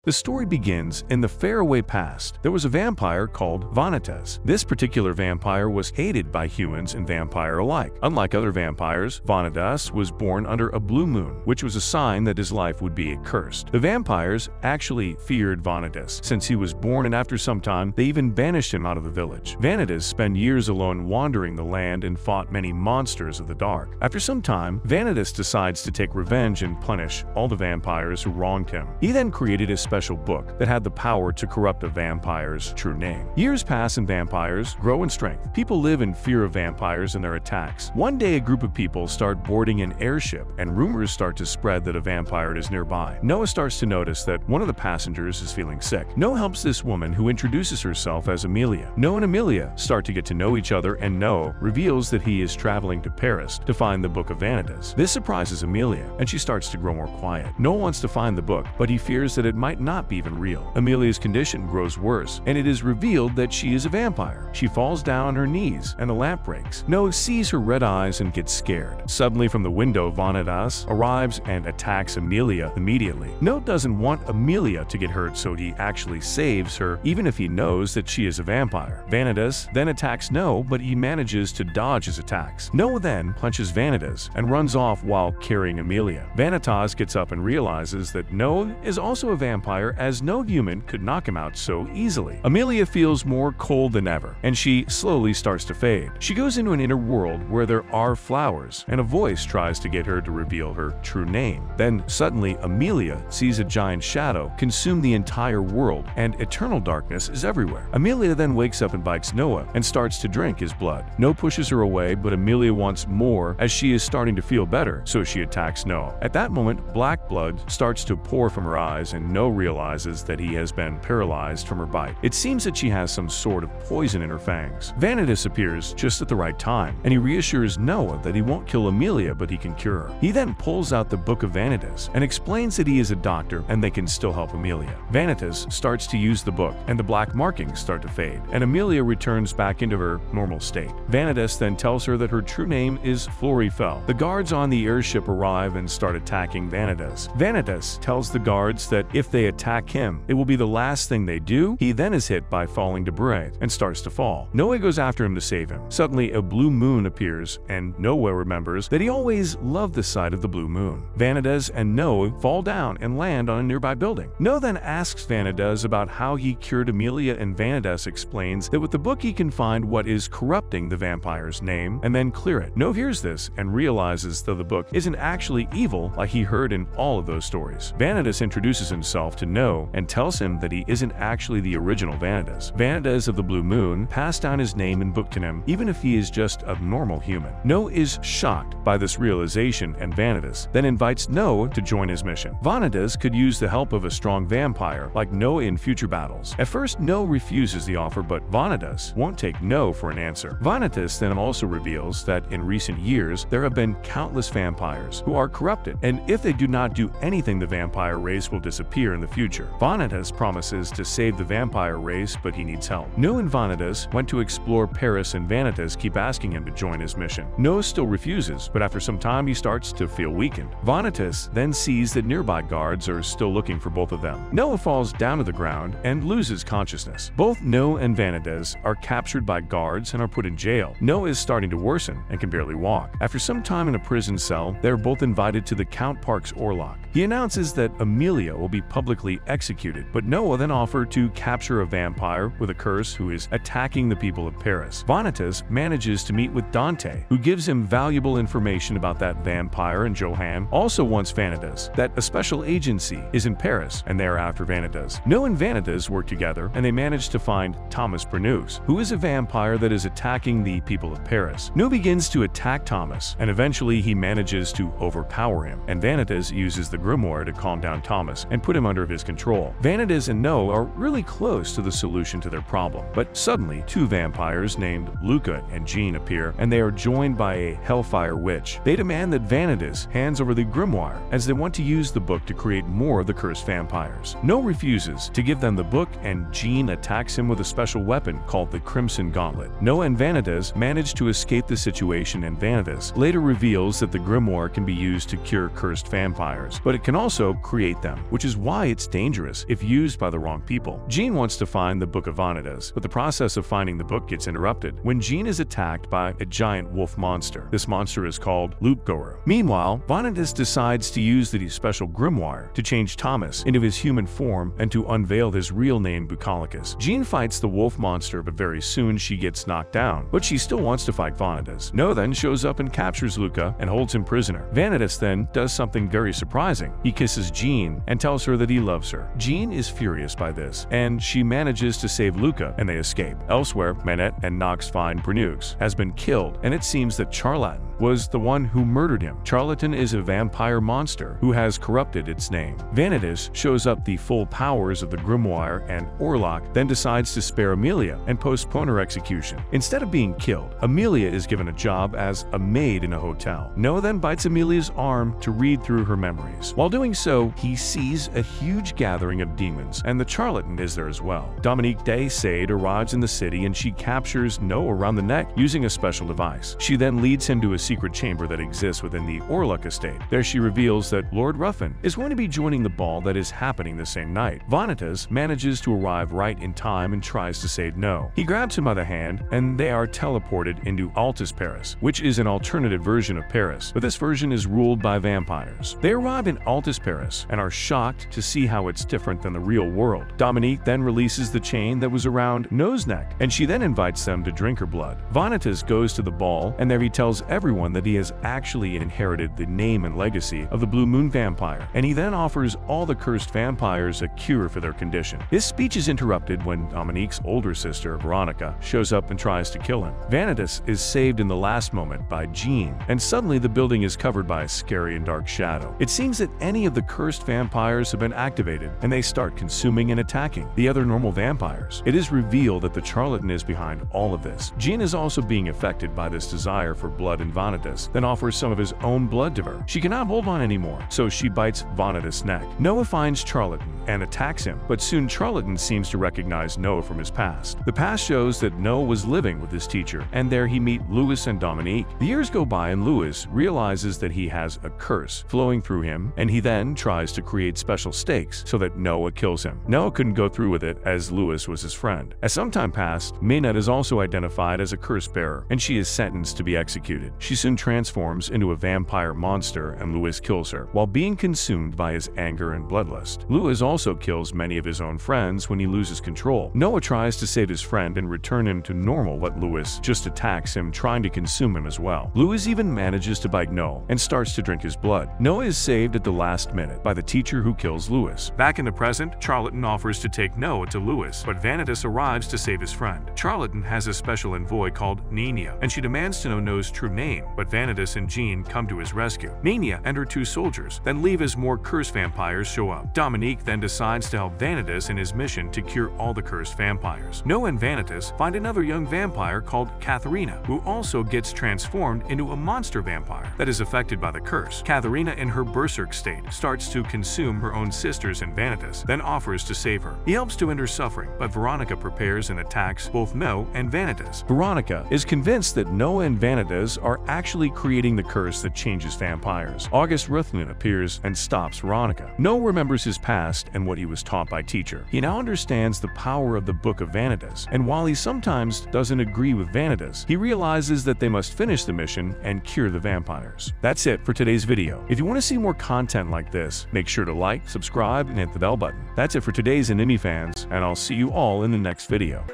The story begins in the faraway past. There was a vampire called Vanitas. This particular vampire was hated by humans and vampire alike. Unlike other vampires, Vanitas was born under a blue moon, which was a sign that his life would be cursed. The vampires actually feared Vanitas since he was born, and after some time, they even banished him out of the village. Vanitas spent years alone wandering the land and fought many monsters of the dark. After some time, Vanitas decides to take revenge and punish all the vampires who wronged him. He then created a special book that had the power to corrupt a vampire's true name. Years pass and vampires grow in strength. People live in fear of vampires and their attacks. One day, a group of people start boarding an airship, and rumors start to spread that a vampire is nearby. Noah starts to notice that one of the passengers is feeling sick. Noah helps this woman, who introduces herself as Amelia. Noah and Amelia start to get to know each other, and Noah reveals that he is traveling to Paris to find the Book of Vanitas. This surprises Amelia, and she starts to grow more quiet. Noah wants to find the book, but he fears that it might not be even real. Amelia's condition grows worse, and it is revealed that she is a vampire. She falls down on her knees, and a lamp breaks. Noah sees her red eyes and gets scared. Suddenly, from the window, Vanitas arrives and attacks Amelia immediately. Noah doesn't want Amelia to get hurt, so he actually saves her, even if he knows that she is a vampire. Vanitas then attacks Noah, but he manages to dodge his attacks. Noah then punches Vanitas and runs off while carrying Amelia. Vanitas gets up and realizes that Noah is also a vampire, as no human could knock him out so easily. Amelia feels more cold than ever, and she slowly starts to fade. She goes into an inner world where there are flowers, and a voice tries to get her to reveal her true name. Then suddenly, Amelia sees a giant shadow consume the entire world, and eternal darkness is everywhere. Amelia then wakes up and bites Noah and starts to drink his blood. Noah pushes her away, but Amelia wants more as she is starting to feel better, so she attacks Noah. At that moment, black blood starts to pour from her eyes, and Noah realizes that he has been paralyzed from her bite. It seems that she has some sort of poison in her fangs. Vanitas appears just at the right time, and he reassures Noah that he won't kill Amelia, but he can cure her. He then pulls out the Book of Vanitas and explains that he is a doctor and they can still help Amelia. Vanitas starts to use the book, and the black markings start to fade, and Amelia returns back into her normal state. Vanitas then tells her that her true name is Florifel. The guards on the airship arrive and start attacking Vanitas. Vanitas tells the guards that if they attack him, it will be the last thing they do. He then is hit by falling debris and starts to fall. Noah goes after him to save him. Suddenly, a blue moon appears, and Noah remembers that he always loved the sight of the blue moon. Vanitas and Noah fall down and land on a nearby building. Noah then asks Vanitas about how he cured Amelia, and Vanitas explains that with the book he can find what is corrupting the vampire's name and then clear it. Noah hears this and realizes that the book isn't actually evil like he heard in all of those stories. Vanitas introduces himself to Noah and tells him that he isn't actually the original Vanitas. Vanitas of the Blue Moon passed down his name and book to him, even if he is just a normal human. Noah is shocked by this realization, and Vanitas then invites Noah to join his mission. Vanitas could use the help of a strong vampire like Noah in future battles. At first, Noah refuses the offer, but Vanitas won't take no for an answer. Vanitas then also reveals that in recent years, there have been countless vampires who are corrupted, and if they do not do anything, the vampire race will disappear in the future. Vanitas promises to save the vampire race, but he needs help. Noah and Vanitas went to explore Paris, and Vanitas keep asking him to join his mission. Noah still refuses, but after some time he starts to feel weakened. Vanitas then sees that nearby guards are still looking for both of them. Noah falls down to the ground and loses consciousness. Both Noah and Vanitas are captured by guards and are put in jail. Noah is starting to worsen and can barely walk. After some time in a prison cell, they are both invited to the Count Park's Orlok. He announces that Amelia will be publicly executed, but Noah then offered to capture a vampire with a curse who is attacking the people of Paris. Vanitas manages to meet with Dante, who gives him valuable information about that vampire, and Johann also wants Vanitas that a special agency is in Paris, and they are after Vanitas. Noah and Vanitas work together, and they manage to find Thomas Bernous, who is a vampire that is attacking the people of Paris. Noah begins to attack Thomas, and eventually he manages to overpower him, and Vanitas uses the grimoire to calm down Thomas and put him under his control. Vanitas and Noah are really close to the solution to their problem, but suddenly two vampires named Luca and Jean appear, and they are joined by a hellfire witch. They demand that Vanitas hands over the grimoire, as they want to use the book to create more of the cursed vampires. Noah refuses to give them the book, and Jean attacks him with a special weapon called the Crimson Gauntlet. Noah and Vanitas manage to escape the situation, and Vanitas later reveals that the grimoire can be used to cure cursed vampires, but it can also create them, which is why it it's dangerous if used by the wrong people. Jean wants to find the Book of Vanitas, but the process of finding the book gets interrupted when Jean is attacked by a giant wolf monster. This monster is called Loopgoer. Meanwhile, Vanitas decides to use the special grimoire to change Thomas into his human form and to unveil his real name, Bucolicus. Jean fights the wolf monster, but very soon she gets knocked down, but she still wants to fight Vanitas. No then shows up and captures Luca and holds him prisoner. Vanitas then does something very surprising. He kisses Jean and tells her that he loves her. Jean is furious by this, and she manages to save Luca and they escape. Elsewhere, Manette and Nox find Pernux has been killed, and it seems that Charlatan was the one who murdered him. Charlatan is a vampire monster who has corrupted its name. Vanitas shows up the full powers of the grimoire, and Orlok then decides to spare Amelia and postpone her execution. Instead of being killed, Amelia is given a job as a maid in a hotel. Noah then bites Amelia's arm to read through her memories. While doing so, he sees a huge gathering of demons, and the Charlatan is there as well. Dominique de Sade arrives in the city and she captures Noah around the neck using a special device. She then leads him to a secret chamber that exists within the Orlok estate. There she reveals that Lord Ruffin is going to be joining the ball that is happening the same night. Vanitas manages to arrive right in time and tries to save Noah. He grabs him by the hand and they are teleported into Altus Paris, which is an alternative version of Paris, but this version is ruled by vampires. They arrive in Altus Paris and are shocked to see how it's different than the real world. Dominique then releases the chain that was around Noah's neck, and she then invites them to drink her blood. Vanitas goes to the ball, and there he tells everyone that he has actually inherited the name and legacy of the Blue Moon vampire, and he then offers all the cursed vampires a cure for their condition. His speech is interrupted when Dominique's older sister, Veronica, shows up and tries to kill him. Vanitas is saved in the last moment by Jean, and suddenly the building is covered by a scary and dark shadow. It seems that any of the cursed vampires have been activated, and they start consuming and attacking the other normal vampires. It is revealed that the Charlatan is behind all of this. Jean is also being affected by this desire for blood in Vanitas, then offers some of his own blood to her. She cannot hold on anymore, so she bites Vanitas' neck. Noah finds Charlatan and attacks him, but soon Charlatan seems to recognize Noah from his past. The past shows that Noah was living with his teacher, and there he meets Louis and Dominique. The years go by and Louis realizes that he has a curse flowing through him, and he then tries to create special stakes so that Noah kills him. Noah couldn't go through with it as Louis was his friend. As some time passed, Maynard is also identified as a curse bearer, and she is sentenced to be executed. She soon transforms into a vampire monster, and Louis kills her, while being consumed by his anger and bloodlust. Louis also kills many of his own friends when he loses control. Noah tries to save his friend and return him to normal, but Louis just attacks him, trying to consume him as well. Louis even manages to bite Noah and starts to drink his blood. Noah is saved at the last minute by the teacher who kills Louis. Back in the present, Charlatan offers to take Noah to Louis, but Vanitas arrives to save his friend. Charlatan has a special envoy called Nina, and she demands to know Noah's true name, but Vanitas and Jean come to his rescue. Nina and her two soldiers then leave as more cursed vampires show up. Dominique then decides to help Vanitas in his mission to cure all the cursed vampires. Noah and Vanitas find another young vampire called Katharina, who also gets transformed into a monster vampire that is affected by the curse. Katharina, in her berserk state, starts to consume her own sisters, and Vanitas then offers to save her. He helps to end her suffering, but Veronica prepares and attacks both Noah and Vanitas. Veronica is convinced that Noah and Vanitas are actually creating the curse that changes vampires. August Ruthlin appears and stops Veronica. Noah remembers his past and what he was taught by teacher. He now understands the power of the Book of Vanitas, and while he sometimes doesn't agree with Vanitas, he realizes that they must finish the mission and cure the vampires. That's it for today's video. If you want to see more content like this, make sure to like, subscribe, and hit the bell button. That's it for today's Anime Fans, and I'll see you all in the next video.